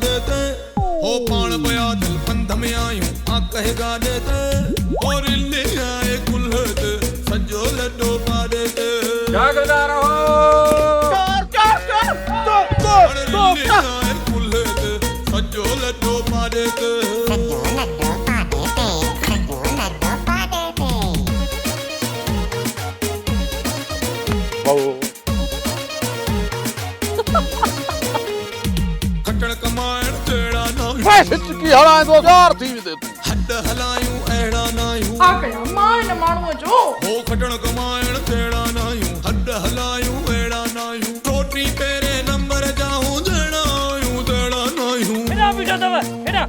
देते हो पान पया दिल पंध में आयूं आ कहेगा देते और इल्ले आए कुल्हत सजो लड्डो पा देते जागदा रहो कुल्हत सजो लड्डो पा देते खटण कमाइण तेड़ा ना पैसे की हलाए 2000 थी दे तू हड हलायूं अहिड़ा नायूं आ कया मान माण्हूअ जो हो खटण कमाइण तेड़ा नायूं हड हलायूं अहिड़ा नायूं रोटी पहिरें नंबर जा हुजणा आयूं तेड़ा नायूं हेड़ा बीठो तव हेड़ा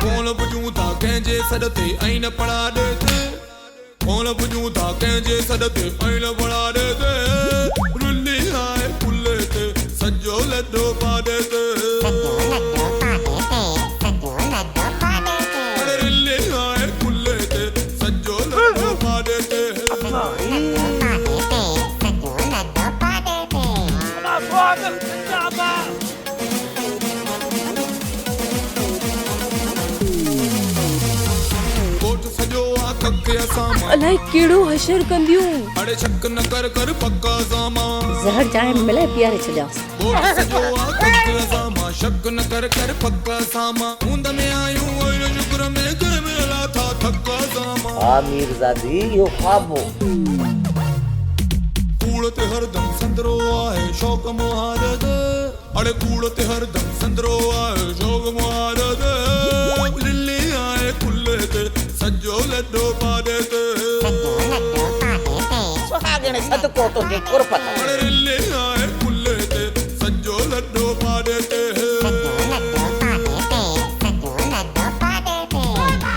कोन पुजूं था कंहिंजे सॾ ते ऐं न पढ़ा ॾेते कोन पुजूं था कंहिंजे सॾ ते ऐं न पढ़ा ॾेते रुली आए पुल्ले ते सजो लड्डो पा ॾेते रुली आए पुल्ले ते सजो लड्डो पा ॾेते स्वागत जिंदाबाद कोट सजो आ कके असां अलाए केड़ो हशर कंदियूं अड़े शक न कर कर पक्का सामा ज़हर चाहे मिले प्यारे छॾियांस कोट सजो आ कके असां मां शक न कर कर पक्का सामा हूंद में आयूं ओए शुक्र में कर मिला था थक्का सामा हाँ मीरज़ादी यो ख्वाब हो कूड़ ते हरदम संदरो आहे शौक मुहारत अड़े कूड़ ते हरदम संदरो आहे शौक मुहारत लिली आए कुल्ले ते सजो लड्डो पा देते सुहागण सदको तो के कुरपत अड़े लिली आए कुल्ले ते सजो लड्डो पा देते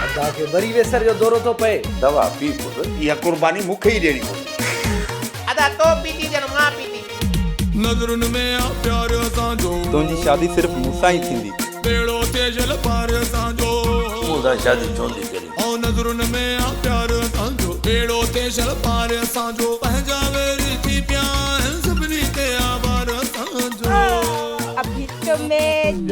अदा के वरी वेसर जो दौरो तो पए दवा पी पुट इहा कुर्बानी मूंखे ई ॾियणी पवंदी अदा तो पीती जन मां पीती नज़रुनि में आ प्यार असांजो तुंहिंजी शादी सिर्फ़ मूंसां ई थींदी बेड़ो तेजल पार असांजो मूंसां शादी चवंदी करी ऐं नज़रुनि में आ प्यार असांजो बेड़ो तेजल पार असांजो पंहिंजा वेरी थी पिया आहिनि सभिनी ते आभार असांजो अभी तुम्हें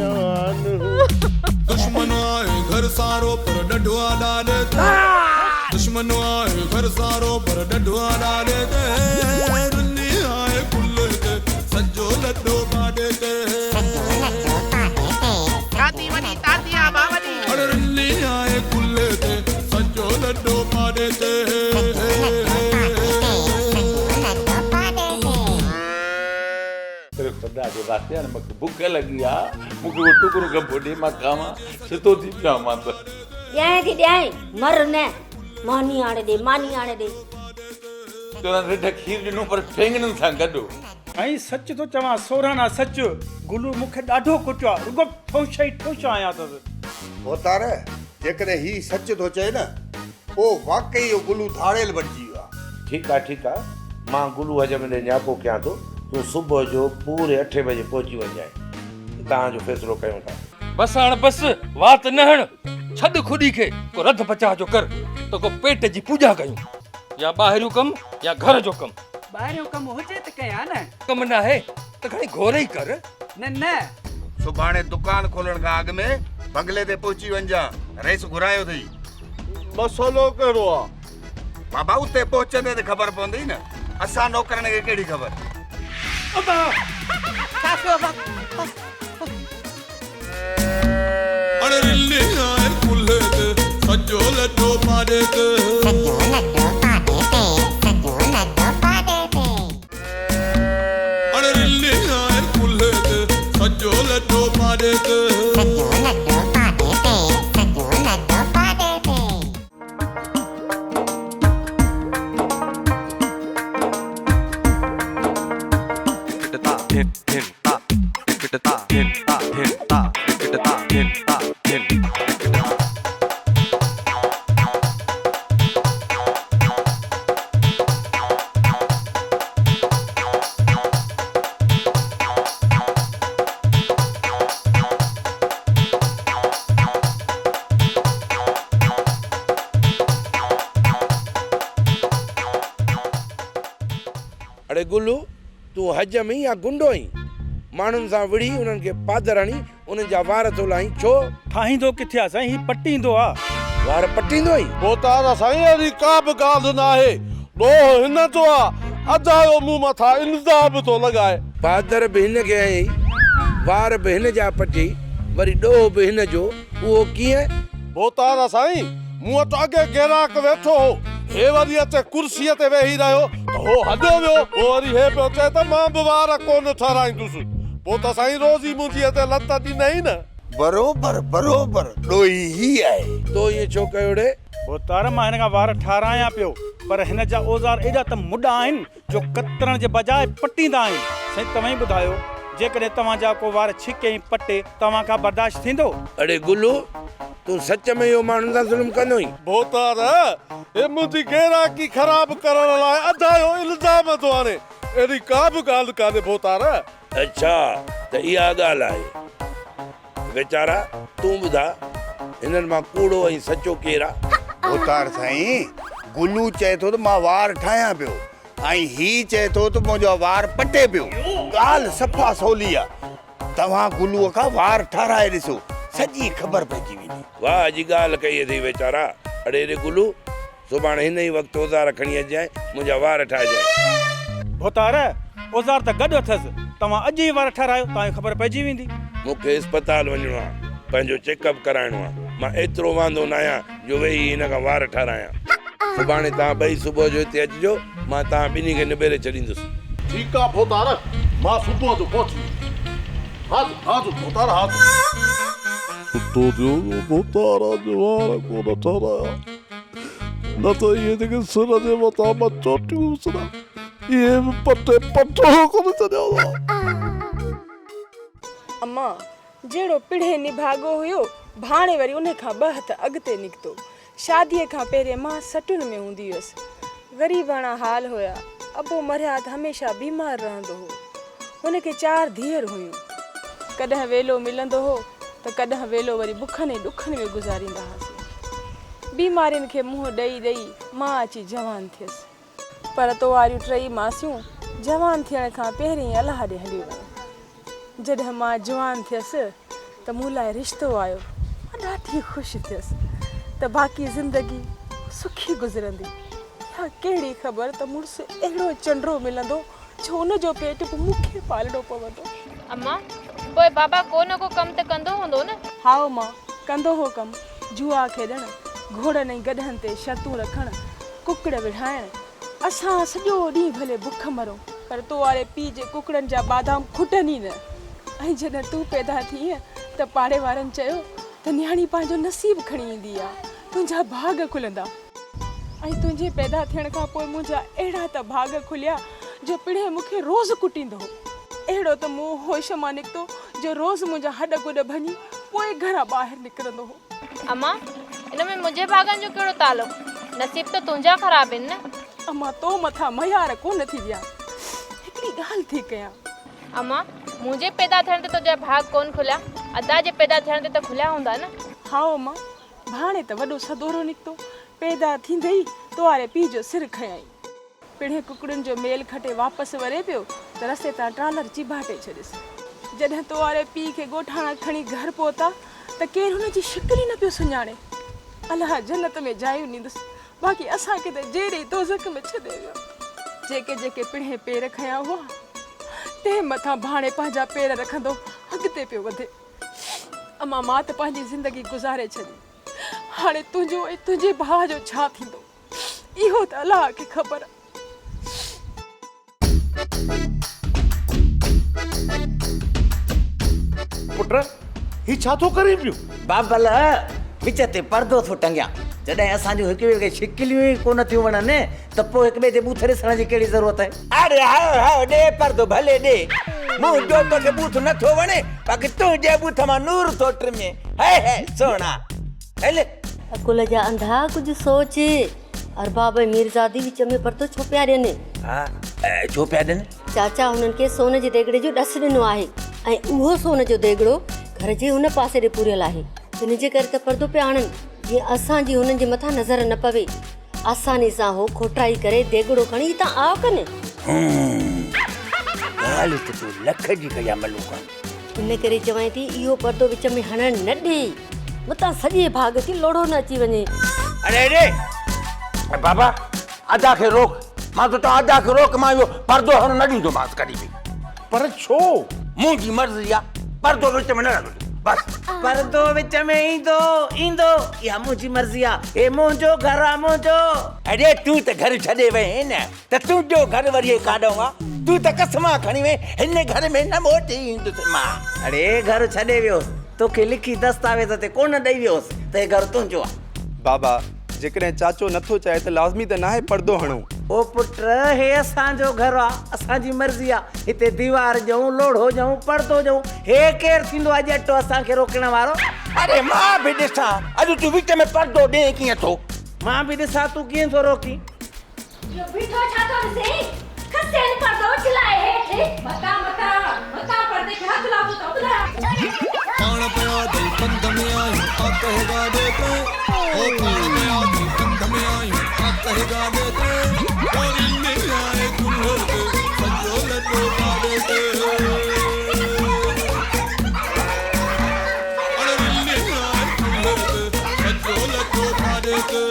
दुश्मन आए घर सारो पर डढुआ डाले दुश्मन आए घर सारो पर डढुआ डाले रुन्नी आए कुल्ले ते सजो लड्डो पा देते ताती वनी ताती आबा वनी अरे रुन्नी आए कुल्ले ते सजो लड्डो पा देते तेरे खुदा जे वास्ते हाणे मूंखे बुख लॻी आहे मूंखे उहो टुकड़ो कबो ॾे मां खावां सितो थी पिया मां त ॾियां थी ॾियां मर न मानी आणे ॾे मानी आणे ॾे तोरा रिढ खीर ॾिनो पर ठेंगणनि सां गॾु ऐं सच तो चवां सोराना सच गुलू मूंखे ॾाढो कुटियो आहे रुगो ठोश ई ठोश आया अथसि होतार जेकॾहिं ही सच थो चए न पोइ वाकई इहो गुलू धाड़ेल बणिजी वियो आहे ठीकु आहे मां गुलू हजम ॾे न्यापो कयां थो तूं सुबुह जो पूरे 8 बजे पहुची वञाए तव्हांजो फ़ैसिलो कयूं था बस हाणे बस वात न हण छॾ खुदी खे को रध पचा जो कर तो को पेट जी पूजा कयूं या ॿाहिरियों कम या घर जो कम ॿाहिरियों कमु हुजे त कयां न कम न आहे त खणी घोरे ई कर न न सुभाणे दुकान खोलण खां अॻु में बंगले ते पहुची वञजां रेस घुरायो अथई मसलो कहिड़ो आहे बाबा उते पहुचंदे त ख़बर पवंदी न असां नौकरनि खे कहिड़ी ख़बर अरे रिल्ली आए कुल्ले ते सजो लड्डो पा देते अरे रिल्ली आए कुल्ले ते सजो लड्डो पा देते अरे गुल्लू तू हज में या गुंडो ही माण्हुनि सां विड़ी उन्हनि खे पादर हणी उन्हनि जा वार थो लाहीं छो? ठाहींदो किथे आहे साईं, ही पटींदो आहे। वार पटींदो ई? बोतारा साईं अहिड़ी का बि ॻाल्हि न आहे। ॾोह हिन जो आहे, अजायो मूं मथां इल्ज़ाम थो लॻाए। पादर बि हिन खे हयई, वार बि हिन जा पटी, वरी ॾोह बि हिन जो, उहो कीअं? बोतारा साईं मूं वटि अॻे ग्राहक वेठो हो, हे वरी अचे कुर्सीअ ते वेही रहियो त हो हलियो वियो, पोइ वरी हे पियो चए त मां बि वार कोन ठाराईंदुसि। पोइ त साईं रोज़ी मुंहिंजी हिते लत ॾिनई न। बरोबर बरोबर ॾोही ही आहे। तो ईअं छो कयो रे? बोतार मां हिन खां वार ठारायां पियो, पर हिन जा औज़ार एॾा त मुॾा आहिनि जो कतरण जे बजाए पटींदा आहिनि। साईं तव्हां ई ॿुधायो, जेकॾहिं तव्हांजा को वार छिके पटे तव्हां खां बर्दाश्त थींदो? अड़े गुल्लू, तूं सच में इहो माण्हुनि सां ज़ुल्म कंदो ई? बोतार हे मुंहिंजी ग्राहकी ख़राब करण लाइ अजायो इल्ज़ाम थो आणे, अहिड़ी का बि ॻाल्हि कान्हे बोतार। अच्छा त इहा ॻाल्हि आहे। वीचारा तूं ॿुधा, हिननि मां कूड़ो ऐं सचो केरु आहे? बोतार साईं गुलू चए थो त मां वार ठाहियां पियो ऐं ही चए थो त मुंहिंजो वार पटे पियो। ॻाल्हि सफ़ा सवली आहे। तव्हां गुलूअ खां वार ठाराए ॾिसो, सॼी ख़बर पइजी वेंदी। वाह जी ॻाल्हि कई अथई वीचारा। अड़े रे गुलू, सुभाणे हिन ई वक़्तु औज़ार खणी अचिजांइ, मुंहिंजा वार ठाहिजांइ। बोतार औज़ार त गॾु अथसि, तव्हां अॼु ई वार ठारायो, तव्हांखे ख़बर पइजी वेंदी। मूंखे इस्पताल वञिणो आहे, पंहिंजो चेकअप कराइणो आहे। मां एतिरो वांदो न आहियां जो वेही हिन खां वार ठारायां। सुभाणे तव्हां ॿई सुबुह जो हिते अचिजो, मां तव्हां ॿिन्ही खे निबेरे छॾींदुसि। ठीकु आहे बोतार, मां सुबुह जो पहुची। हाज़ु बोतार हाज़ु। सुठो थियो बोतारा जो वार कोन ठाराया, न त इहे जेके सिर जे मथां मां चोटियूं हुअसि, इहे बि पटे पटो कोन छॾियो। अम्मा जहिड़ो पिढ़े निभागो हुयो, भाणे वरी उन खां 2 हथ अॻिते निकितो। शादीअ खां पहिरें मां सटुनि में हूंदी हुयसि, ग़रीबाणा हाल हुया। अबो मरिया त हमेशह बीमार रहंदो हो। हुनखे 4 धीअर हुयूं। कॾहिं वेलो मिलंदो हो त कॾहिं वेलो वरी बुखनि ऐं ॾुखनि में गुज़ारींदा हुआसीं। बीमारियुनि खे मुंहुं ॾेई ॾेई मां अची जवान थियसि, पर तो वारियूं 3 मासियूं जवान थियण खां पहिरीं ई अलाह ॾे हली वियूं। जॾहिं मां जवान थियसि त मूं लाइ रिश्तो आयो। मां ॾाढी ख़ुशि थियसि त बाक़ी ज़िंदगी सुखी गुज़रंदी। या कहिड़ी ख़बर त मुड़ुसु अहिड़ो चंडरो मिलंदो जो हुनजो पेट बि मूंखे पालणो पवंदो। अम्मा पोइ बाबा को न को कमु त कंदो हूंदो न? हा मां कंदो हो कमु, जुआ खेॾणु, घोड़नि ऐं गधनि ते शर्तूं रखणु, कुकड़ विढ़ाइणु। असां सॼो ॾींहुं भले बुख मरूं, पर तो वारे पीउ जे कुकड़नि जा बादाम खुटनि ई न। ऐं जॾहिं तूं पैदा थी त पाड़े वारनि चयो त न्याणी पंहिंजो नसीबु खणी ईंदी आहे, तुंहिंजा भाग खुलंदा। ऐं तुंहिंजे पैदा थियण खां पोइ मुंहिंजा अहिड़ा त भाग खुलिया जो पिणे मूंखे रोज़ु कुटींदो हो। अहिड़ो त मूं होश मां निकितो जो रोज़ु मुंहिंजा हॾ गुॾ भञी पोइ घरां ॿाहिरि निकिरंदो हो। अम्मा इन में मुंहिंजे भागनि जो कहिड़ो तालो? नसीब त तुंहिंजा ख़राबु आहिनि न। अम्मा तो मथां मयार कोन थी विया। हिकिड़ी ॻाल्हि थी कयां। अम्मा मुंहिंजे पैदा थियण ते तुंहिंजा भाग कोन खुलिया, अदा जे पैदा थियण ते त खुलिया हूंदा न? हा अम्मा, भाणे त वॾो सदोरो निकितो। पैदा थींदे ई तो वारे पीउ जो सिर खयईं। पिणे कुकड़ुनि जो मेल खटे वापसि वरे पियो त रस्ते तां ट्रालर चिबाटे छॾियसि। जॾहिं तो वारे पीउ खे ॻोठाणा खणी घर पहुता त केरु हुनजी शिकिल ई न पियो सुञाणे। अलाह जन्नत में जायूं ॾींदुसि, बाक़ी असांखे त जहिड़े दोज़ख में छॾे वियो। जेके जेके पिणे पेर खया हुआ, तंहिं मथां भाणे पंहिंजा पेर रखंदो अॻिते पियो वधे। अम्मा मां त पंहिंजी ज़िंदगी गुज़ारे छॾी। हाणे तुंहिंजो ऐं तुंहिंजे भाउ जो छा थींदो, इहो त अलाह खे ख़बर। पुट ही छा थो करे पियो? बाबल विच ते पर्दो थो टंगियां। जॾहिं असांजो हिक ॿिए खे शिकिलियूं ई कोन थियूं वणनि त पोइ हिक ॿिए जे बूथ ॾिसण जी कहिड़ी ज़रूरत आहे? अरे हाओ ॾे पर्दो भले ॾे। मूं जो तोखे बूथ नथो वणे, बाक़ी तुंहिंजे बूथ मां नूर थो टिमे। है सोना हले अकुल जा अंधा कुझु सोच। अरबाब मीरज़ादी विच में पर्दो छो पिया ॾियनि? हा छो पिया ॾियनि? चाचा हुननि खे सोन जे देगड़े जो ॾस ॾिनो आहे ऐं उहो सोन जो देगड़ो घर जे हुन पासे ॾे पूरियल आहे। इन जे करे त पर्दो पिया आणनि, जीअं असांजी हुननि जे मथां नज़र न पवे। आसानी सां हो खोटाई करे देगड़ो खणी हितां आओ कनि। हाल त तूं लख जी कया मलूका इन करे चवां थी इहो पर्दो विच में हणण न ॾे मतां सॼे भाग थी लोड़ो न अची वञे। अरे रे बाबा अदा खे रोक मां तो अदा खे रोक मां इहो पर्दो हण न ॾींदोमांसि कॾहिं बि। पर छो? मुंहिंजी मर्ज़ी आहे पर्दो विच में न रखजो बस। पर्दो विच में ईंदो इहा मुंहिंजी मर्ज़ी आहे। ए मुंहिंजो घर आहे मुंहिंजो। अरे तूं त घर छॾे वए न त तुंहिंजो घर वरी काॾो आहे? तूं त कसमा खणी वे हिन घर में न मोटी ईंदुसि मां। अरे घर छॾे वियो तोखे लिखी दस्तावेज़ ते कोन ॾेई वियोसि त हे घर तुंहिंजो आहे। बाबा जेकॾहिं चाचो नथो चाहे त लाज़मी त नाहे पर्दो हणो। ओ पुट हे असांजो घर आहे असांजी मर्ज़ी आहे। हिते दीवार ॾियूं लोढ़ो ॾियूं पर्दो ॾियूं हे केरु थींदो आहे ॼटो असांखे रोकण वारो? अरे मां बि ॾिसां अॼु तूं विच में पर्दो ॾे कीअं थो? मां बि ॾिसां तूं कीअं थो रोकी? इहो बीठो छा थो ॾिसे? खसे न पर्दो चिलाए हेठि मता पर्दे खे हथ लाॻो त ॿुधाया पाण पिया दिल बंद में आयूं आ कहेगा देते ओ पाण पिया दिल बंद में आयूं आ कहेगा देते और इनमें आए दुल्हन के सजो लड्डू पावे के और इनमें आए दुल्हन के सजो लड्डू पावे के।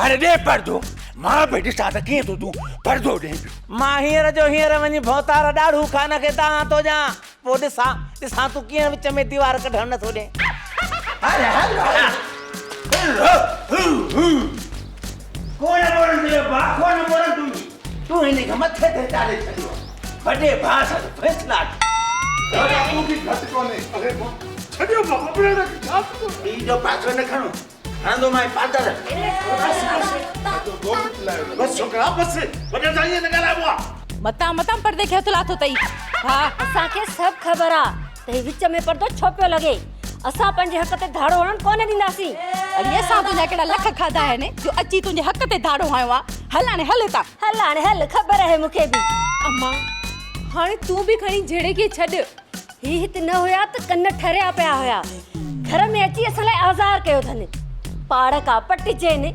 अरे दे पर्दो मां बि ॾिसां त कीअं थो तूं पर्दो ॾे पियो। मां हींअर जो हींअर वञी भौतार ॾाढ़ू खान खे तव्हां थो ॾियां पोइ ॾिसां तूं कीअं विच में दीवार कढण नथो ॾे। तूं हिन खे मथे ते चाढ़े छॾियो वॾे भाउ सां फैसला तूं बि घटि कोन्हे। अरे छॾियो बाबा ॿी जो पासो न खणो हणंदो मां पादर। बस छोकरा बस वॾे जाईअ न ॻाल्हाइबो आहे। मता पर्दे खे हथ लाथो अथई। हा असांखे सभु ख़बर आहे त हीउ विच में पर्दो छो पियो लॻे। असां पंहिंजे हक़ ते धाड़ो हणण कोन ॾींदासीं। अरे असां तुंहिंजा कहिड़ा लख खाधा आहिनि जो अची तुंहिंजे हक़ ते धाड़ो हयो आहे। हल हाणे हल था हल ख़बर आहे मूंखे बि। अम्मा हाणे तूं बि खणी जहिड़े खे छॾ। ही हिते न हुया त कन ठरिया पिया हुया घर में अची असां लाइ आज़ार कयो अथनि पाड़ का पटिजनि।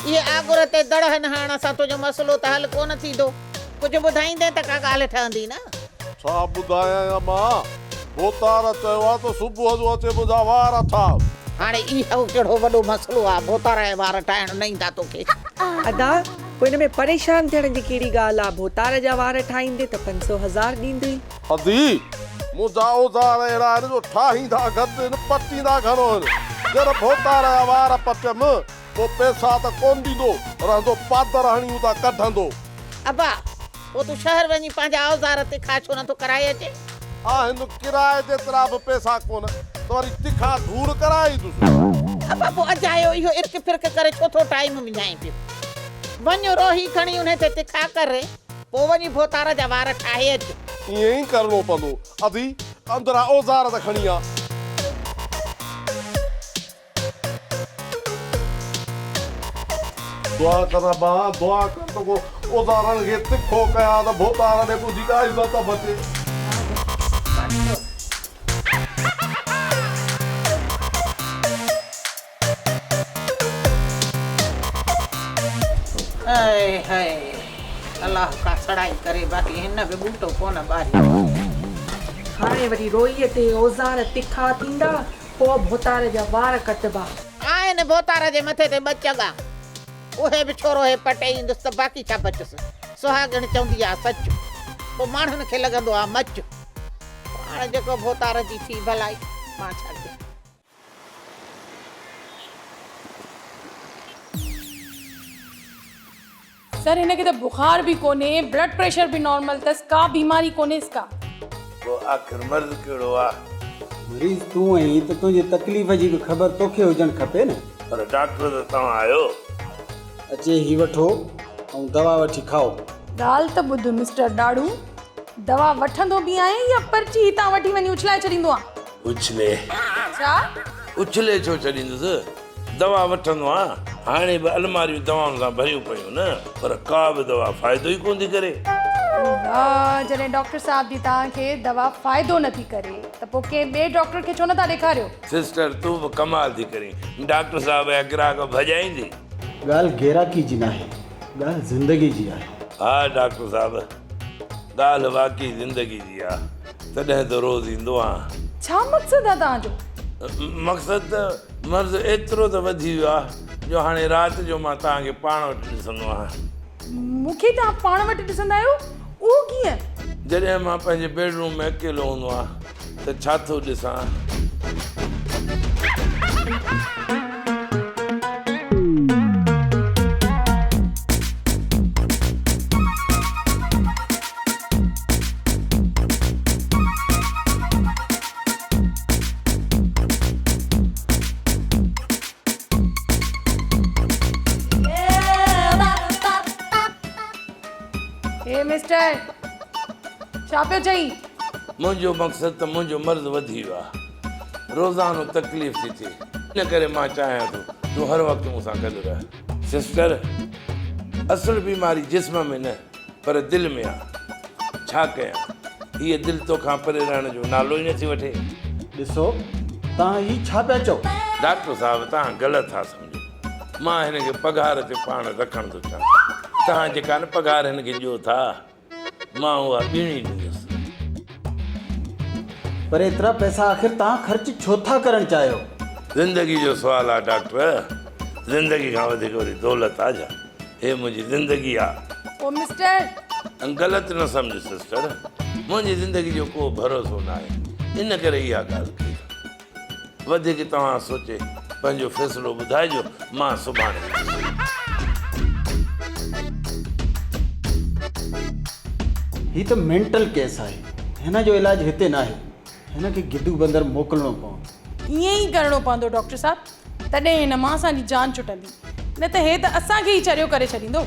ये आगुर ते दड़हन हाण असां तुंहिंजो मसलो त हल कोन थींदो कुझु ॿुधाईंदे त का ॻाल्हि ठहंदी न। छा ॿुधायां मां भोतार चयो आहे त सुबुह जो अचे मुंहिंजा वार था। हाणे इहो कहिड़ो वॾो मसलो आहे भोतार जा वार ठाहिण न ईंदा तोखे? अदा कोई हिन में परेशान थियण जी कहिड़ी ॻाल्हि आहे? भोतार जा वार ठाहींदे त 500,000 ॾींदी। अदी मुंहिंजा औज़ार अहिड़ा आहिनि जो ठाहींदा घटि आहिनि पटींदा घणो आहिनि। जॾहिं भोतार जा वार पटियमि पोइ पैसा त कोन ॾींदो रहंदो पादर हणियूं था कढंदो। अबा पोइ तूं शहर वञी पंहिंजा औज़ार ते खा छो नथो कराए अचे? आहिनि किराए जेतिरा बि पैसा कोन त वरी तिखा धूड़ कराए ईंदुसि। अबा पोइ अजायो इहो इर्क फिर्क करे छो थो टाइम विञाए पियो? वञो रोही खणी उन ते तिखा करे पोइ वञी भोतार जा वार ठाहे अच। ईअं ई करिणो पवंदो अदी अंदरां औज़ार त खणी आ। दुआ करा बा दुआ कर तो औज़ारनि खे तिखो कया त भोतार ॾे मुंहिंजी का इज़त बचे। हाय अल्लाह का सड़ाई करे बाक़ी हिन बि बूटो कोन ॿारी। हाणे वरी रोईअ ते औज़ार तिखा थींदा पोइ भोतार जा वार कटबा। आहिनि भोतार जे मथे ते ॿ चॻा उहे बि छोरो हे पटे ईंदुसि त बाक़ी छा बचुसि। सुहागण चवंदी आहे सच पोइ माण्हुनि खे लॻंदो आहे मच। हाणे जेको भोतार जी थी भलाई मां छा कयां। सर हिनखे त बुखार बि कोन्हे ब्लड प्रेशर बि नॉर्मल अथसि का बीमारी कोन्हे इसका। पोइ आख़िर मर्ज़ कहिड़ो आहे? मरीज़ तूं आहीं त तुंहिंजी तकलीफ़ जी बि ख़बर तोखे हुजणु खपे न। पर डॉक्टर त तव्हां आहियो। अचे ही वठो ऐं दवा वठी खाओ। ॻाल्हि त ॿुध मिस्टर ॾाढ़ू दवा वठंदो बि आहे या पर्ची हितां वठी वञी उछलाए छॾींदो आहे? उछले छा? उछले छो छॾींदुसि, दवा वठंदो आहे। हाणे बि अलमारियूं दवाउनि सां भरियूं पियूं न, पर का बि दवा फ़ाइदो ई कोन थी करे। जॾहिं डॉक्टर साहब जी तव्हांखे दवा फ़ाइदो नथी करे त पोइ कंहिं ॿिए डॉक्टर खे छो नथा ॾेखारियो? सिस्टर तूं बि कमाल थी करीं, डॉक्टर साहब जा ग्राहक भॼाईंदी। ॻाल्हि गैराकी जी न आहे, ॻाल्हि ज़िंदगी जी आहे। हा डॉक्टर साहब, ॻाल्हि वाक़ई ज़िंदगी जी आहे, तॾहिं त रोज़ ईंदो आहे। छा मक़सदु आहे तव्हांजो? मक़सदु त मर्ज़ एतिरो त वधी वियो आहे जो हाणे राति जो मां तव्हांखे पाण वटि ॾिसंदो आहियां। मूंखे तव्हां पाण वटि ॾिसंदा आहियो? उहो कीअं? जॾहिं मां पंहिंजे बेडरूम में अकेलो हूंदो आहे त छा थो ॾिसां। हे मिस्टर, छा पियो चई? मुंहिंजो मक़सदु त मुंहिंजो मर्ज़ वधी वियो आहे, रोज़ानो तकलीफ़ थी थिए, इन करे मां चाहियां थो तूं हर वक़्तु मूंसां गॾु रह। सिस्टर, असुलु बीमारी जिस्म में न पर दिलि में आहे। छा कयां, हीअ दिलि तोखां परे रहण जो नालो ई नथी वठे। ॾिसो तव्हां ही छा पिया चओ? डॉक्टर साहब तव्हां ग़लति था सम्झो, मां हिन खे पघार ते पाण रखणु थो चाहियां। तव्हां जेका न पघार हिन खे ॾियो था, मां उहा ॿीणी ॾींदुसि। पर एतिरा पैसा आख़िर तव्हां ख़र्च छो था करणु चाहियो? ज़िंदगी जो सुवालु आहे डॉक्टर, ज़िंदगी खां वधीक वरी दौलत आहे छा? हे मुंहिंजी ज़िंदगी आहे। ओ मिस्टर, ग़लति न सम्झ सिस्टर, मुंहिंजी ज़िंदगी जो को भरोसो न आहे, इन करे इहा ॻाल्हि कई। वधीक तव्हां सोचे पंहिंजो फ़ैसिलो ॿुधाइजो, मां सुभाणे। ही त मेंटल केस आहे, हिन जो इलाज हिते न आहे, हिन खे गिदू बंदर मोकिलणो पवंदो। ईअं ई करिणो पवंदो डॉक्टर साहब, तॾहिं हिन मां असांजी जान छुटंदी, न त हे त असांखे ई चरियो करे छॾींदो।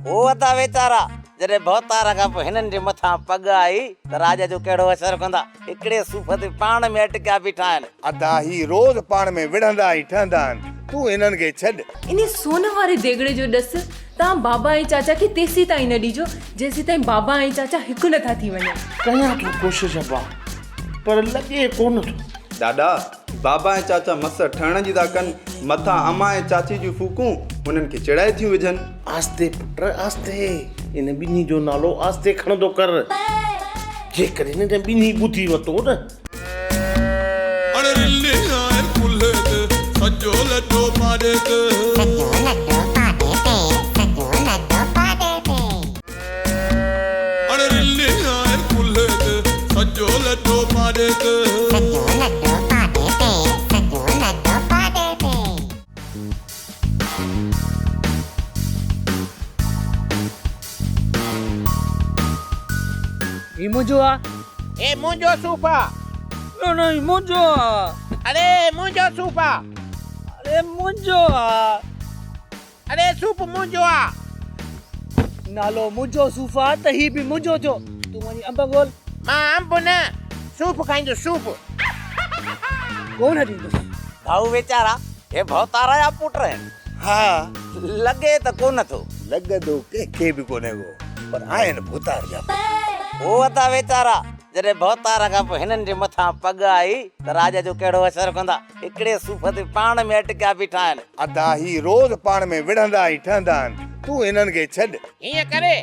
ओ अता वीचारा जॾहिं भवतार खां पोइ हिननि जे मथां पग आई त राजा जो कहिड़ो असरु कंदा। हिकिड़े सूफ़ ते पाण में अटकिया बीठा आहिनि। अदा ही रोज़ पाण में विढ़ंदा ई ठहंदा आहिनि, तूं हिननि खे छॾ। इन सोन वारे देगड़े जो ॾस तव्हां बाबा ऐं चाचा खे तेसीं ताईं न ॾिजो जेसीं ताईं बाबा ऐं चाचा हिकु नथा थी वञनि। कयां थो कोशिशि अबा, पर लॻे कोन थो। दादा, बाबा ऐं चाचा मस ठहण जी था कनि, मथां अम्मा ऐं चाची जूं फूकूं हुननि खे चिड़ाए थियूं विझनि। आस्ते पुट आस्ते, इन ॿिन्ही जो नालो आस्ते खणंदो कर। जेकॾहिं हिन ॿिन्ही ॿुधी वरितो न। अरे रिल्ली आए कुल्हे ते सजो लड्डो पाड़े ते, अरे रिल्ली आए कुल्हे ते सजो लड्डो पाड़े ते। ही मुंहिंजो आ? ए मुंहिंजो सूफ़ आ। न न मुंहिंजो आ। अरे मुंहिंजो सूफ़ आ। अरे मुंहिंजो आ। अरे सूफ़ मुंहिंजो आ। नालो मुंहिंजो सूफ़ आ त ही बि मुंहिंजो थियो। तूं वञी अंब ॻोल्ह। मां अंब न सूफ़ खाईंदो सूफ़। कोन ॾींदुसि। भाऊ वीचारा हे भवतारा जा पुट आहिनि। हा लॻे त कोन थो। लॻंदो कंहिंखे बि कोन्हे को, पर आहिनि भूतार जा। ओ अता वीचारा जॾहिं भवतार खां पोइ हिननि जे मथां पग आई त राजा जो कहिड़ो असरु कंदा। हिकिड़े सूफ़ ते पाण में अटकिया बीठा आहिनि। अदा ही रोज़ पाण में विढ़ंदा ई ठहंदा आहिनि, तूं हिननि खे छॾ। हीअं करे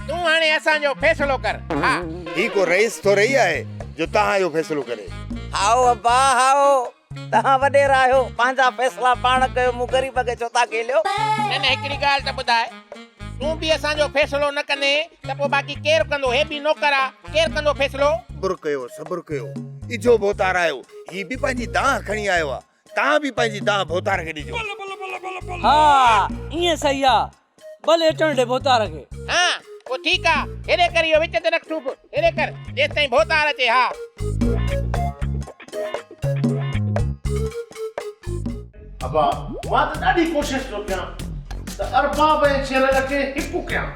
तूं हाणे असांजो फ़ैसिलो कर। हा ही को रईस थो रही आहे जो तव्हांजो फ़ैसिलो करे। हाओ अब्बा हाओ, तव्हां वॾेरा आहियो, पंहिंजा फ़ैसिला पाण कयो, मूं ग़रीब खे छो था खेलियो। न हिकिड़ी ॻाल्हि त ॿुधाए, तूं बि असांजो फ़ैसिलो न कंदे त पोइ बाक़ी केरु कंदो? हे बि नौकर आहे, केरु कंदो फ़ैसिलो? सब्र कयो सब्र कयो, इजो भोतार आयो, ही बि पंहिंजी दाह खणी आयो आहे, तव्हां बि पंहिंजी दाह भोतार खे ॾिजो। हा ईअं सही आ, भले अचण ॾे भोतार खे। हा पोइ ठीकु आहे, हेॾे कर इहो विच ते रख सूफ़, हेॾे कर जेसि ताईं भोतार अचे। हा अबा मां त ॾाढी कोशिशि थो कयां त अरबाब ऐं शेरल खे हिकु कयां,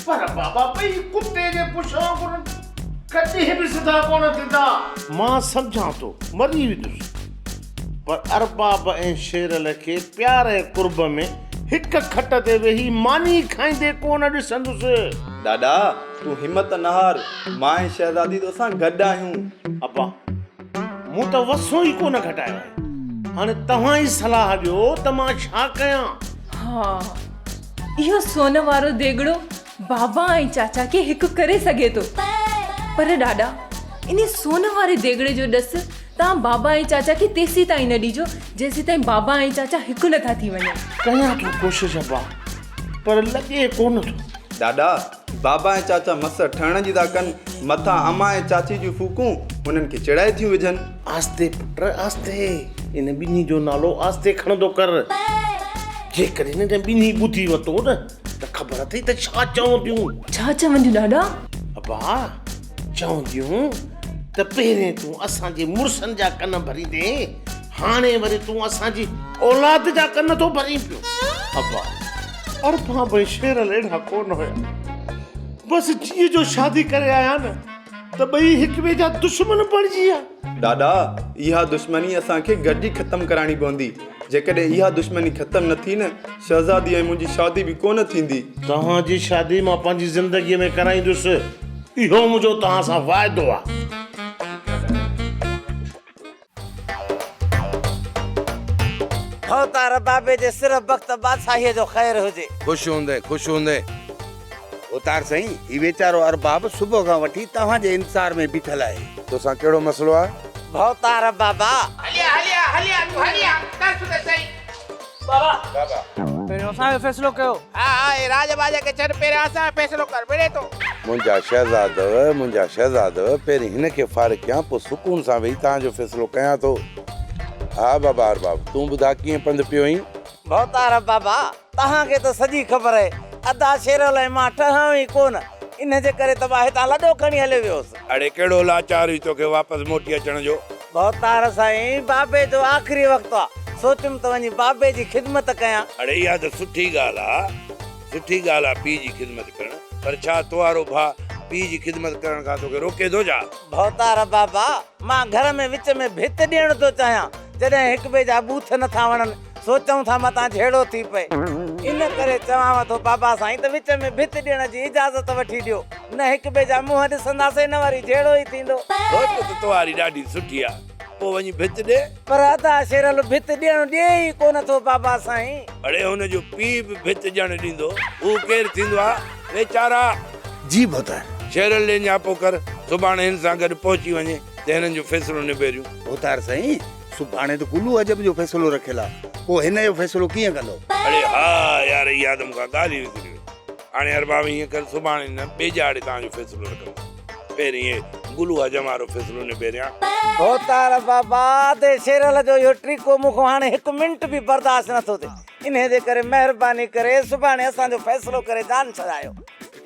पर बाबा भई कुत्ते जे पुछां कोन कॾहिं बि सिधा कोन थींदा। मां सम्झां थो मरी वियुसि, पर अरबाब ऐं शेरल खे प्यार ऐं कुर्ब में हिक खट ते वेही मानी खाईंदे कोन ॾिसंदुसि। दादा तूं हिम्मत न हार, मां ऐं शहज़ादी तो असां गॾु आहियूं। अब्बा मूं त वसो ई कोन घटायो आहे, हाणे तव्हां ई सलाह ॾियो त मां छा कयां। हा इहो सोन वारो देगड़ो बाबा ऐं चाचा खे हिकु करे सघे थो, पर ॾाॾा इन सोन वारे देगड़े जो ॾस तव्हां बाबा ऐं चाचा खे तेसी ताईं न ॾिजो जेसी ताईं बाबा ऐं चाचा हिकु नथा थी वञनि। कयां थो कोशिश अब्बा, पर लॻे कोन थो। दादा बाबा ऐं चाचा मस ठहण जी था कनि, मथां अम्मा ऐं चाची जूं फूकूं हुननि खे चिड़ाए थियूं विझनि। आस्ते पुट आस्ते, इन ॿिन्ही जो नालो आस्ते खणंदो कर। जेकॾहिं हिन ॿिन्ही ॿुधी वरितो न त ख़बर अथई त छा चवंदियूं। छा चवंदियूं ॾाॾा? अब्बा चवंदियूं त पहिरें तूं असांजे मुड़ुसनि जा कन भरींदे, हाणे वरी तूं असांजी औलाद जा कन थो भरी पियो। अब्बा अरबाब ऐं शेरल अहिड़ा कोन हुया, बसि जीअं जो शादी करे आया न त ॿई हिक ॿिए जा दुश्मन बणिजी विया। दादा इहा दुश्मनी असांखे गॾु ई ख़तमु कराइणी पवंदी, जेकॾहिं इहा दुश्मनी ख़तमु न थी न शहज़ादी ऐं मुंहिंजी शादी बि कोन थींदी। तव्हांजी शादी मां पंहिंजी ज़िंदगीअ में कराईंदुसि, इहो मुंहिंजो तव्हां सां वाइदो आहे। भवतार बाबे जे सिर्फ़ वक्त बादशाहीअ जो ख़ैर हुजे। ख़ुशि हूंदे ख़ुशि हूंदे। उतार साईं ही वीचारो अरबाब सुबुह खां वठी तव्हांजे इंतज़ार में बीठल आहे। तोसां कहिड़ो मसलो आहे? भवतार बाबा हलिया हलिया हलिया तू हलिया दस दे सही बाबा बाबा पहिरियों असांजो फ़ैसिलो कयो। हा राज बाजा के छॾ, पहिरियों असां फ़ैसिलो कर बेड़े तो। मुंहिंजा शहज़ादव पहिरीं हिन खे फारिग कयां, पोइ सुकून सां वेही तव्हांजो फ़ैसिलो कयां थो। हा बाबा अरबाब तूं ॿुधा कीअं पंधु पियो आहीं? भवतार बाबा तव्हांखे त सॼी ख़बर आहे, अदा शेरल ऐं मां ठहूं ई कोन, इन जे करे त मां हितां लॾो खणी हलियो वियोसि। अड़े कहिड़ो लाचार हुई तोखे वापसि मोटी अचण जो? भवतार साईं बाबे जो आख़िरी वक़्तु आहे, सोचुमि त वञी बाबे जी ख़िदमत कयां। अड़े इहा त सुठी ॻाल्हि आहे पीउ जी ख़िदमत करणु, पर छा तुवारो भाउ पीउ जी ख़िदमत करण खां तोखे रोके थो छा? भवतार बाबा मां घर में विच में भित ॾियण थो चाहियां, जॾहिं हिक ॿिए जा बूथ नथा वणनि, सोचूं था मतां झेड़ो थी पए, इन करे चवां थो बाबा साईं त विच में भित ॾियण जी इजाज़त वठी ॾियो, न हिक ॿिए जा मुंहं ॾिसंदासीं न वरी झेड़ो ई थींदो। सोच त तुवारी ॾाढी सुठी आहे, पोइ वञी भित ॾे। पर अदा शेरल भित ॾियण ॾिए ई कोन थो बाबा साईं। अड़े हुनजो पीउ बि भित ॼण ॾींदो, हू केरु थींदो आहे? वेचारा। जी भवतार। शेरल ॾे न्यापो कर, सुभाणे हिन सां गॾु पहुची वञे त हिननि जो फ़ैसिलो निबेरियूं। भवतार साईं सुभाणे त गुलू अजब जो फ़ैसिलो रखियलु आहे, पोइ हिन जो फ़ैसिलो कीअं कंदो? अड़े हा यार इहा त मूंखां ॻाल्हि ई विसरी वई। हाणे अरबाब ईअं कर, सुभाणे न ॿिए ॼाड़े तव्हांजो फ़ैसिलो रखंदो, पहिरीं इहे गुलू हजम वारो फ़ैसिलो निबेरियां। भवतार बाबा ते शेरल जो इहो ट्रीको मूंखां हाणे हिकु मिंट बि बर्दाश्त नथो थिए, इन जे करे महिरबानी करे सुभाणे असांजो फ़ैसिलो करे जान छॾायो,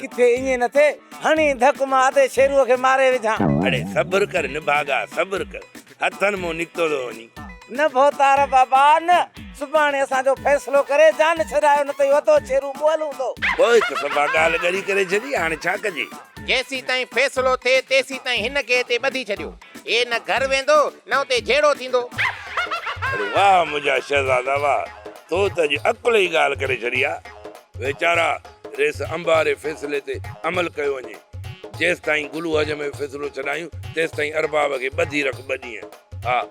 किथे ईअं न थिए हणी धक मां अधे शेरूअ खे मारे विझां। अड़े सब्र कर न भागा, सब्र कर, हथनि मां निकितो थो वञी। न भवतार बाबा न, सुभाणे असांजो फ़ैसिलो करे जान छॾायो, न त इहो वॾो शेरू मोलूं थो। पोइ त सभा ॻाल्हि ॻरी करे छॾी, हाणे छा कजे? जेसी ताईं फ़ैसिलो थिए तेसी ताईं हिन खे हिते ॿधी छॾियो, ए न घर वेंदो न उते झेड़ो थींदो। अरे वाह मुंहिंजा शहज़ादा वाह, तो त अॼु अकुल ई ॻाल्हि करे छॾी आहे। वीचारा रेस अंब वारे फ़ैसिले ते अमल कयो वञे, जेसि ताईं गुलू हज में फ़ैसिलो छॾायूं तेसि ताईं अरबाब खे ॿधी रख 2 ॾींहं। हा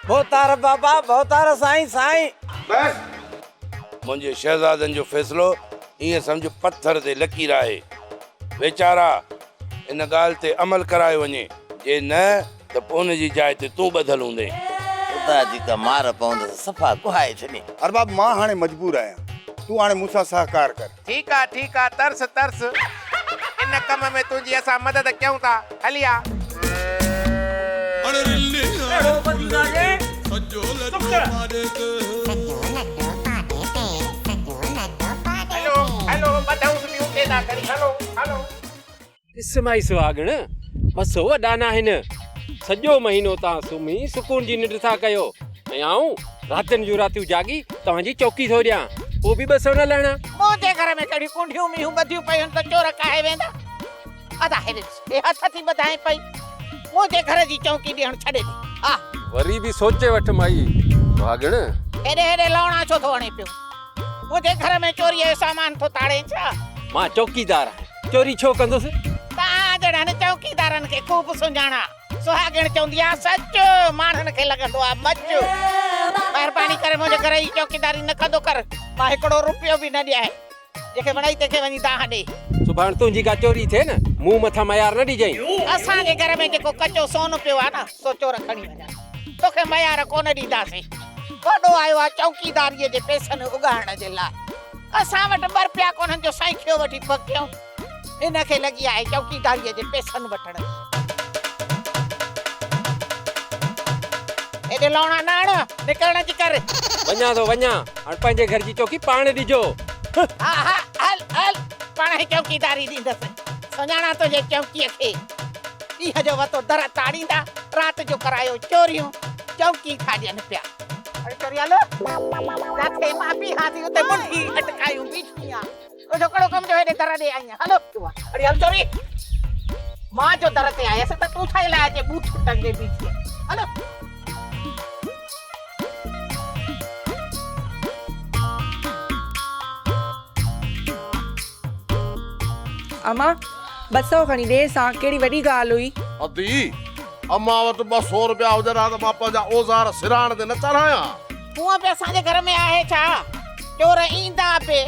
भवतार बाबा भवतार साईं साईं बस मुंहिंजे शहज़ादनि जो फ़ैसिलो ईअं सम्झ पत्थर ते लकीर आहे, वीचारा इन ॻाल्हि ते अमल करायो वञे, जे न त पोइ हुनजी जाइ ते तूं ॿधल हूंदे। ख़ुदा जी का मार पवंदसि सफ़ा कुहाए छॾी। अरबाब मां हाणे मजबूर आहियां, तूं हाणे मूंसां सहकार कर। ठीक आहे तरस तरस, इन कम में तुंहिंजी असां मदद कयूं था, हलिया। हेलो बधाऊं सुठियूं के था करी, हेलो इस्माई सुहागण बसो वॾा न आहिनि, सॼो महीनो तव्हां सुम्ही सुकून जी निंड था कयो, ऐं आऊं रातिनि जूं रातियूं जागी तव्हांजी चौकी थो ॾियां, पोइ बि 2 सोना लहणा। मुंहिंजे घर में कहिड़ी कुंडियूं मीहूं ॿधियूं पयूं त चोर काहे वेंदा? अदा हे हथ थी ॿधाए पई, मुंहिंजे घर जी चौकी ॾियण छॾे ॾे। हा वरी बि सोचे वठ माई भागण। हेॾे हेॾे लवणा छो थो हणे पियो? मुंहिंजे घर में चोरीअ जो सामान थो ताड़े छा? मां चौकीदार आहियां, चोरी छो कंदुसि? तव्हां जहिड़नि चौकीदारनि खे खूब सुञाणा। सुहागण चवंदी आहे सच, माण्हुनि खे लॻंदो आहे मच। महिरबानी करे मुंहिंजे घर जी चौकीदारी न कंदो कर, मां 1 रुपयो बि न ॾियां। जेके वणाई तंहिंखे वञी तव्हां ॾे। सुभाणे तुंहिंजी का चोरी थिए न, मूं मथां मयार न ॾिजई। असांजे घर में जेको कचो सोन पियो आहे न, सो चोर खणी वञा। तोखे मयार कोन ॾींदासीं। वॾो आयो आहे चौकीदारीअ जे पैसनि उगाइण जे लाइ। असां वटि 2 रुपया कोन्हनि जो साईं वठी पकियूं, हिनखे लॻी आहे चौकीदारीअ जे पैसनि वठण। हेॾे लवणा न हण, निकरण जी कर। वञा थो वञा, हाणे पंहिंजे घर जी चौकी पाण ॾिजो। हा हा हल हल, पाण ई चौकीदारी ॾींदसि। सुञाणा तुंहिंजे चौकीअ खे। ॾींहं जो वतो दर ताड़ींदा, राति जो करायो चोरियूं, चौकी था ॾियनि पिया। अरे चोरी हलो, जाते मां बि हाथी उते मुंडी अटकायूं बीठियूं आहे। तुंहिंजो कहिड़ो कम जो हेॾे दर ॾे आई आहियां? हलो अरे हल चोरी, मां जो दर ते आयसि त तूं छा लाइ अचे बूथ टंगे बीठी? हलो अम्मा 200 खणी ॾे सां, कहिड़ी वॾी ॻाल्हि हुई? अदी अम्मा वटि 200 रुपया हुजनि हा त मां पंहिंजा औज़ार सिराण ते न चढ़ायां। हूअं बि असांजे घर में आहे छा? चोर ईंदा पे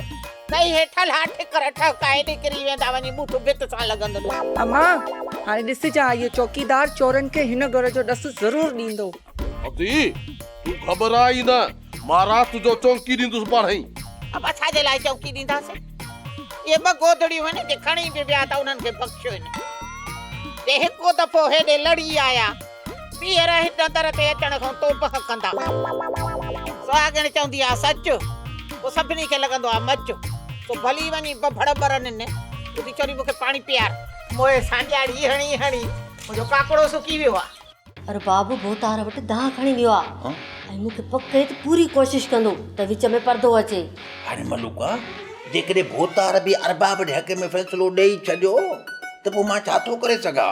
कई हेठल हाथ कर ठकाए निकिरी वेंदा, वञी बूथ भित सां लॻंदो। अम्मा हाणे ॾिसजा, इहो चौकीदार चोरनि खे हिन घर जो ॾस ज़रूरु ॾींदो। अदी तूं घबराई न, मां राति जो चौकी ॾींदुसि पाणई। अब छाजे लाइ चौकी ॾींदासीं? ये 2 गोदड़ियूं आहिनि जे खणी बि विया त उन्हनि खे बख़्शियो आहिनि। ते हिकु दफ़ो हेॾे लड़ी आया, ॿीहर हिन दर ते अचण खां तोप कंदा। सुहागण चवंदी आहे सच, पोइ सभिनी खे लॻंदो आहे मच। तो भली वञी बभड़ बरनि ने तुझी चोरी मूंखे पाणी पियार, मोए सांॼाड़ी हणी हणी मुंहिंजो काकड़ो सुकी वियो आहे। अरे बाबू भोतार वटि दाह खणी वियो आहे ऐं मूंखे पक आहे त पूरी कोशिशि कंदो त विच में पर्दो अचे। हाणे मलूका जेकॾहिं भोतार बि अरबाब जे हक़ में फ़ैसिलो ॾेई छॾियो त पोइ मां छा थो करे सघां?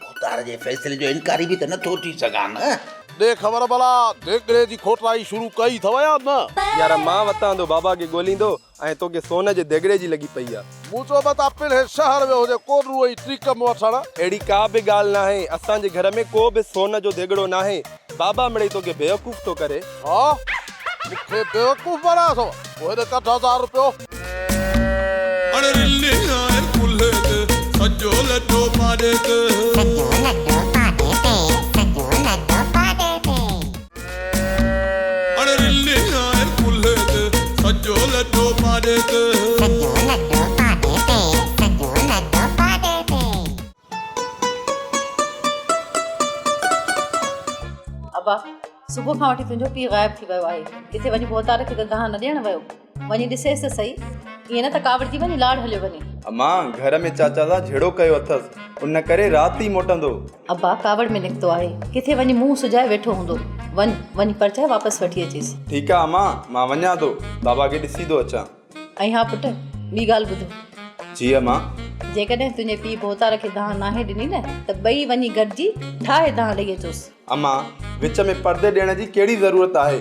भोतार जे फ़ैसिले जो इनकारी बि त नथो थी सघां न। दे ख़बर भला देगड़े जी खोटराई शुरू कई अथव या न? यार मां वतां थो बाबा खे ॻोल्हींदो ऐं तोखे सोन जे देगड़े जी लॻी पई आहे। मूं चयो त पिणु शहर में हुजे कोनरू ऐं ट्रिक में वठण। अहिड़ी का बि ॻाल्हि न आहे, असांजे घर में को बि सोन जो देगड़ो न आहे। बाबा मिड़ई तोखे बेवकूफ़ थो करे। हा मूंखे बेवकूफ़ बणा थो, पोइ हेॾे 6000 रुपयो। अरे रिल्ली आए कुल्हे ते सजो लड्डो पाड़े ते अरे रिल्ली आए कुल्हे ते सजो लड्डो पाड़े ते अबा सुबुह खां वठी तुंहिंजो पीउ ग़ाइब थी वियो आहे, किथे वञी भोतार खे गाह न ॾियण वियो। वञी ॾिसेसि त सही, ईअं न त कावड़जी वञी लाड़ हलियो वञे। अम्मा घर में चाचा सां झेड़ो कयो अथसि, उन करे राति ई मोटंदो। अबा कावड़ में निकितो आहे, किथे वञी मुंहुं सुजाए वेठो हूंदो। वञी परचाए वापसि वठी अचेसि। ठीकु आहे अम्मा, मां वञा थो, बाबा खे ॾिसी थो अचां। ऐं हा पुटु, ॿी ॻाल्हि ॿुधो। जी अम्मा। जेकॾहिं तुंहिंजे पीउ भोतार खे दाह नाहे ॾिनी न त ॿई वञी गॾिजी ठाहे दाह ॾेई अचोसि। अम्मा विच में पर्दे ॾियण जी कहिड़ी ज़रूरत आहे?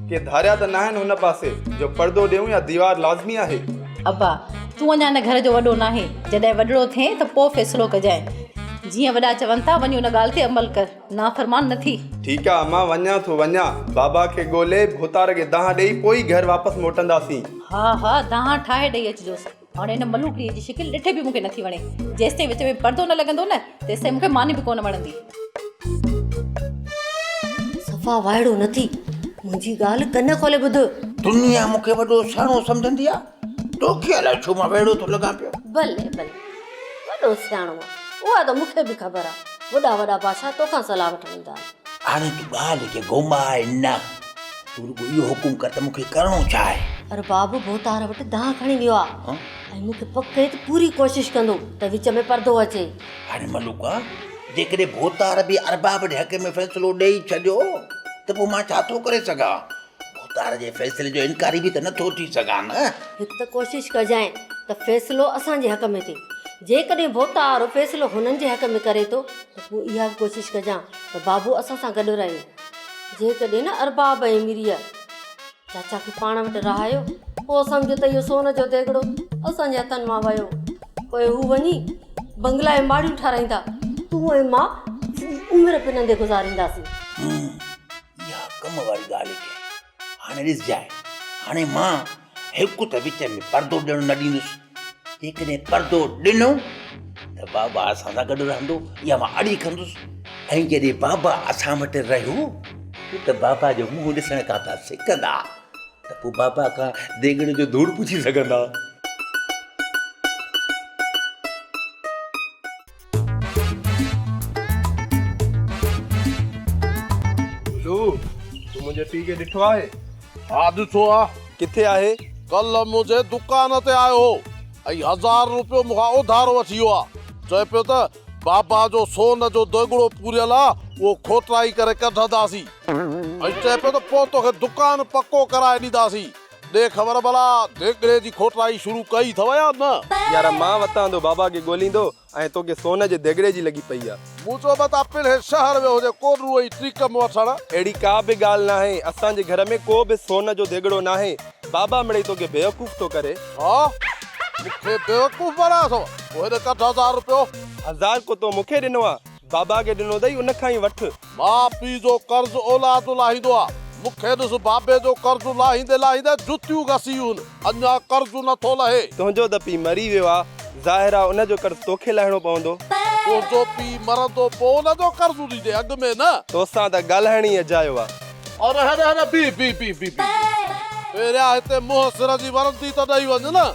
के धारिया त न आहिनि हुन पासे जो पर्दो ॾियूं या दीवार लाज़मी आहे? अबा तूं अञा हिन घर जो वॾो न आहे, जॾहिं वॾो थिए त पोइ फ़ैसिलो कजांइ। जीअं वॾा चवनि था वञी हुन ॻाल्हि ते अमल कर, नाफ़रमान न थी। ठीकु आहे अम्मा, वञा थो वञा। बाबा खे ॻोल्हे भोतार खे दाह ॾेई पोइ घर वापसि मोटंदासीं। हा हा दाह ठाहे ॾेई अचिजोसि। हाणे हिन मलूकड़ीअ जी शिकिल ॾिठे बि मूंखे नथी वणे। जेसिताईं विच में पर्दो न लॻंदो न तेसिताईं मूंखे मानी बि कोन वणंदी। सफ़ा वाइड़ो नथी, मुंहिंजी ॻाल्हि कन खोले ॿुध। दुनिया मूंखे वॾो सियाणो सम्झंदी आहे, तोखे अलाए छो मां वेड़ो थो लॻां पियो। भले भले वॾो सियाणो आहे, उहा त मूंखे बि ख़बर आहे। वॾा वॾा बादशाह तोखां सलाह वठण ईंदा आहिनि। हाणे तूं ॻाल्हि खे घुमाए न, तूं इहो हुकुम कर त मूंखे करिणो छा आहे? अरे बाबू भोतार वटि दाह खणी वियो आहे ऐं मूंखे पक आहे त पूरी कोशिशि कंदो त विच में पर्दो अचे। हाणे मलूका जेकॾहिं भोतार बि अरबाब जे हक़ में फ़ैसिलो ॾेई छॾियो त पोइ मां छा थो करे सघां? तार जे फ़ैसिले जो इनकारी बि त नथो थी सघां न। हिकु त कोशिशि कजांइ त फ़ैसिलो असांजे हक़ में थिए। जेकॾहिं भोता वारो फ़ैसिलो हुननि जे हक़ में करे थो त पोइ इहा बि कोशिशि कजां त बाबू असां सां गॾु रहे। जेकॾहिं न अरबाब ऐं मिरीअ चाचा खे पाण वटि रहायो पोइ सम्झो त इहो सोन जो देगिड़ो असांजे हथनि मां वियो। पोइ हू वञी बंगला ऐं माड़ियूं ठाराईंदा, तूं ऐं मां उमिरि पिनंदे गुज़ारींदासीं। इहा कम वारी ॻाल्हि के हाणे ॾिसजांइ, हाणे मां हिकु त विच में पर्दो ॾियणु न ॾींदुसि। जेकॾहिं पर्दो ॾिनो त बाबा असां सां गॾु रहंदो या मां अड़ी कंदुसि। ऐं जॾहिं बाबा असां वटि रहियो त बाबा जो मुंहुं ॾिसण खां था सिकंदा त पोइ बाबा खां देगिड़े जो धूड़ पुछी सघंदा। तू मुझे पी के ॾिठो आहे? हा ॾिठो आहे। किथे आहे? कल मुंहिंजे दुकान ते आयो हो ऐं 1000 रुपयो मूंखां उधार वठी वियो आहे। चए पियो त बाबा जो सोन जो देगिड़ो पूरियल आहे उहो खोटाई करे कढंदासीं ऐं चए पियो त पोइ तोखे दुकान पको कराए ॾींदासीं। ॾे ख़बर भला देगिड़े जी खोटाई शुरू कई अथव या न? यार मां वतां थो बाबा खे ॻोल्हींदो ऐं तोखे सोन जे देगिड़े जी लॻी पई आहे। मूं चयो बता पिणे शहर में हुजे कोडरू ऐं ट्रीकम वठण। अहिड़ी का बि ॻाल्हि न आहे, असांजे घर में को बि सोन जो देगिड़ो न आहे। बाबा मिड़ई तोखे बेवकूफ़ थो करे। हा मूंखे बेवकूफ़ बणायो अथव? पोइ हेॾे कढ 1000 रुपयो। 1000 को तो मूंखे ॾिनो आहे, बाबा खे ॾिनो अथई, उन खां ई वठि। माउ पीउ जो कर्ज़ु औलाद लाहींदो आहे। मूंखे ॾिस बाबे जो कर्ज़ु लाहींदे लाहींदे जुतियूं घसियूं आहिनि, अञा कर्ज़ु नथो लहे। तुंहिंजो त पीउ मरी वियो आहे, ज़ाहिर आहे उनजो कर्ज़ु तोखे लाहिणो पवंदो। तुंहिंजो पीउ मरंदो पोइ उनजो कर्ज़ु ॾींदे अॻु में न। तोसां त ॻाल्हाइण ई अजायो आहे। और हेॾे बी बी बी बी पहिरियां हिते मुंहुं सिर जी वरंदी त ॾेई वञ न।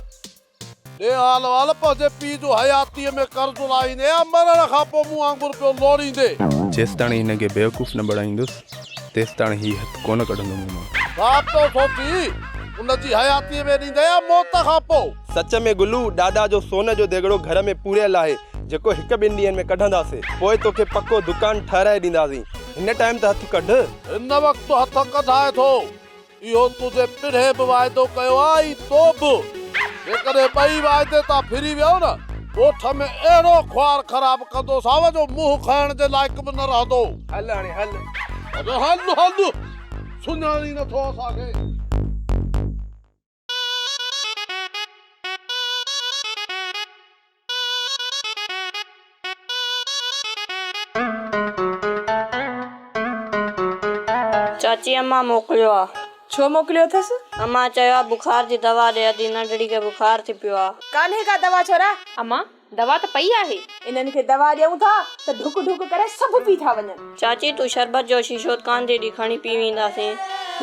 ॾे हाल वाल पंहिंजे पीउ जो हयातीअ में कर्ज़ु लाहींदे या मरण खां पोइ मूं वांगुरु पियो लोड़ींदे। जेसि ताणी हिनखे बेवकूफ़ न बणाईंदुसि तेसि ताणी ही हथु कोन कढंदो मूं मां। छा पियो सोची? उनजी हयातीअ में ॾींदे या मौत खां पोइ? सच में गुलू, ॾाॾा जो सोन जो देगिड़ो घर में पूरियल आहे जेको 1-2 ॾींहंनि में कढंदासीं। पोइ तोखे पको दुकान ठाराए ॾींदासीं। हिन टाइम त हथु कढ। हिन वक़्तु हथु कढाए थो। इहो तुंहिंजे पिणे बि वाइदो कयो आहे तो बि। जेकॾहिं ॿई वाइदे तां फिरी वियो न ॻोठ में अहिड़ो ख्वार ख़राब कंदो साव जो मुंहुं खाइण जे लाइक़ बि न रहंदो। हल हाणे हल। हल हल सुञाणी नथो असांखे। चाची अम्मा मोकिलियो आहे। छो मोकिलियो अथसि? अम्मा चयो आहे बुखार जी दवा ॾे, अॼु नंढड़ी खे बुखार थी पियो आहे। कान्हे का दवा छोरा? अम्मा दवा त पई आहे। इन्हनि खे दवा ॾियूं था त ढुक ढुक करे सभु पी था वञनि। चाची तूं शरबत जो शीशो कान थी ॾी, खणी पी वेंदासीं।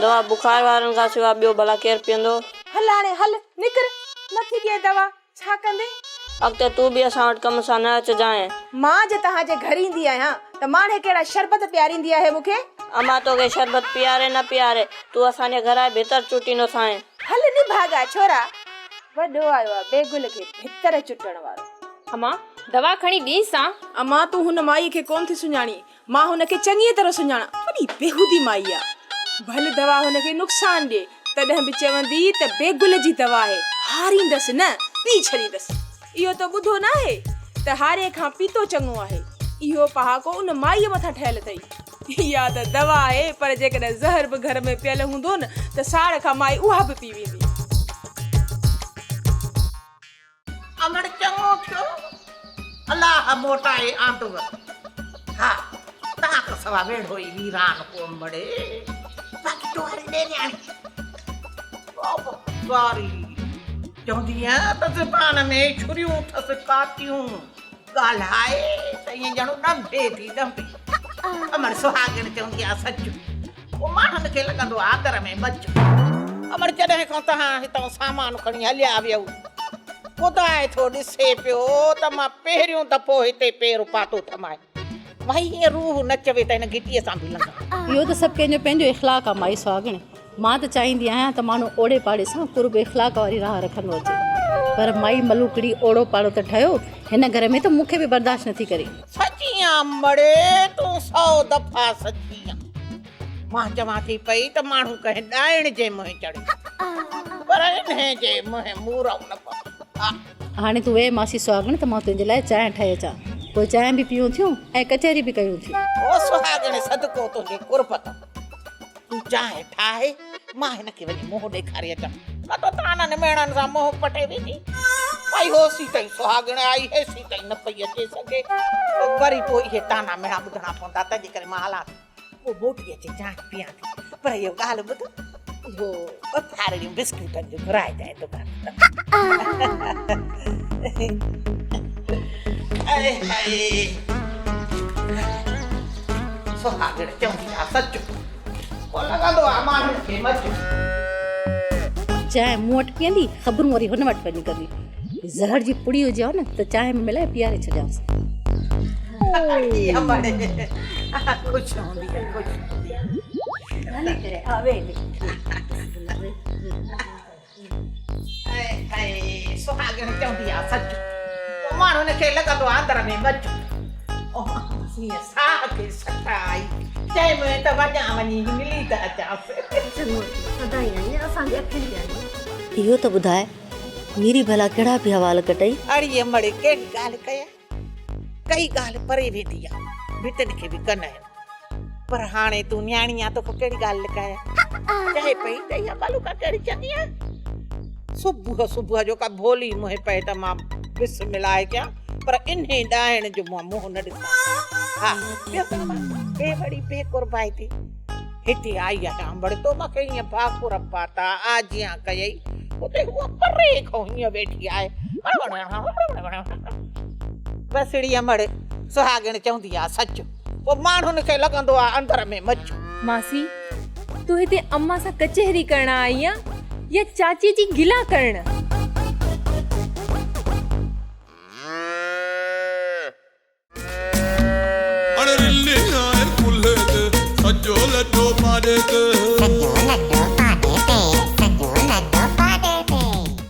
दवा बुखार वारनि खां सवाइ ॿियो भला केरु पीअंदो? हल हाणे हल निकिर, नथी ॾिए दवा, छा कंदे? अॻिते तूं बि असां वटि कम सां न अचिजांइ। मां जे तव्हांजे घर ईंदी आहियां त माणे कहिड़ा शरबत प्यारींदी आहे मूंखे? अम्मा तोखे शरबत पीआरे न पीआरे तूं असांजे घर जे भीतर चुटींदो थाए। हल निभागा छोरा, वॾो आयो आहे बेगुल खे भितर चुटण वारो। अम्मा दवा खणी ॾींसां। अम्मा तूं हुन माई खे कोन थी सुञाणी, मां हुनखे चङी तरह सुञाणा। वॾी बेहूदी माई आहे। भले दवा हुनखे नुक़सान ॾिए तॾहिं बि चवंदी त बेगुल जी दवा आहे, हारींदसि न पी छॾींदसि। इहो त ॿुधो न आहे त हारे खां पीतो चङो आहे। इहो पहाको उन माईअ मथां ठहियल अथई। इहा त दवा आहे, पर जेकॾहिं ज़हर बि घर में पियल हूंदो न त साड़ खां माई उहा बि पी वेंदी। अमर चङो थियो, अलाह मोटाए आंदव। हा तव्हां खां सवा वेठो ई वीरान कोन बड़े। बाक़ी तुम्हारी ॾेराणी सॉरी चवंदी आहियां त ज़बान में छुरियूं अथसि कातियूं। ॻाल्हाए त ईअं ॼणो ॾंभे थी ॾंभे। अमर सुहागण चवंदी आहे सच, पोइ माण्हुनि खे लॻंदो आहे आदर में बच। अमर जॾहिं खां तव्हां हितां सामान खणी हलिया वियो ॿुधाए थो ॾिसे पियो त मां पहिरियों दफ़ो हिते पेर पातो थमाए। भाई हीअं रूह न चवे त हिन गिटीअ सां बि लंघा। इहो त सभु कंहिंजो पंहिंजो इख़्लाक़ आहे माई सुहागण। मां त चाहींदी आहियां त माण्हू ओड़े पाड़े सां कुर्ब इख़्लाक़ वारी राह रखंदो अचे, पर माई मलूकड़ी ओड़ो पाड़ो त ठहियो हिन घर में त मूंखे बि बर्दाश्त नथी करे। सची आं मड़े, तूं 100 दफ़ा सची आं। मां चवां थी पई त माण्हू कंहिं ॾाइण जे मुंहुं चढ़े पर इन्हे जे मुंहुं मूरव न पवंदो। हाणे तूं वेह मासी सुहागण त मां तुंहिंजे लाइ चांहि ठाहे अचां पोइ चांहि बि पीऊं थियूं ऐं कचहरी बि कयूं थियूं। ओ सुहागण सदको तुंहिंजे कुर्बत तूं चांहि ठाहे मां हिनखे वञी मुंहुं ॾेखारे अचां न त ताननि मेणनि सां मुंहुं पटे वेंदी। भाई होसी ताईं सुहागण आई हेसी ताईं न पई अचे सघे वरी पोइ इहे ताना मेणा ॿुधणा पवंदा तंहिंजे करे मां हलां पोइ बोटी अचे चांहि पीआं थी पर इहो ॻाल्हि ॿुध इहो ॿ बिस्कुटनि जो घुराए जाए दुकान सुहागण चवंदी आहे सच पोइ लॻंदो आहे माण्हुनि खे मज़ो। चांहि मूं वटि पीअंदी ख़बरूं वरी हुन वटि वञी कंदी ज़हर जी पुड़ी हुजे न त चांहि में मिलाए पीआरे छॾियांसि। ख़ुशि हूंदी आहे ख़ुशि सुहागण चवंदी आहे सच माण्हुनि खे लॻंदो आहे अंदर में मज़ो। साह खे सट आई चए में त वञा वञी मिली त अचांसि। इहो त ॿुधाए मीरी भला कहिड़ा बि हवाल कटई। अड़ीअ मड़े कहिड़ी ॻाल्हि कया कई ॻाल्हि परे वेंदी आहे भितनि खे बि कन आहिनि पर हाणे तूं न्याणी आहे तोखे कहिड़ी ॻाल्हि लिकाया चए पई त इहा बालूका कहिड़ी चवंदी आहे सुबुह सुबुह जो का भोली मुंहुं पए त मां बिस मिलाए कयां पर इन्हे ॾाइण जो मां मुंहुं न ॾिसां। हा ॿिए वरी बेकुरबाई थी हिते आई आहियां बड़े तो मूंखे ईअं भाकुर पाता आजियां कयई उते हूअ परे खां हीअं वेठी आहे बसड़ीअ मड़ सुहागण चवंदी आहे सच पोइ माण्हुनि खे लॻंदो आहे अंदर में मज़ो। मासी तूं हिते अम्मा सां कचहरी करण आई आहीं या चाची जी गिला करण? अरे रिल्ली आए कुल्हे ते सजो लड्डो मारे ते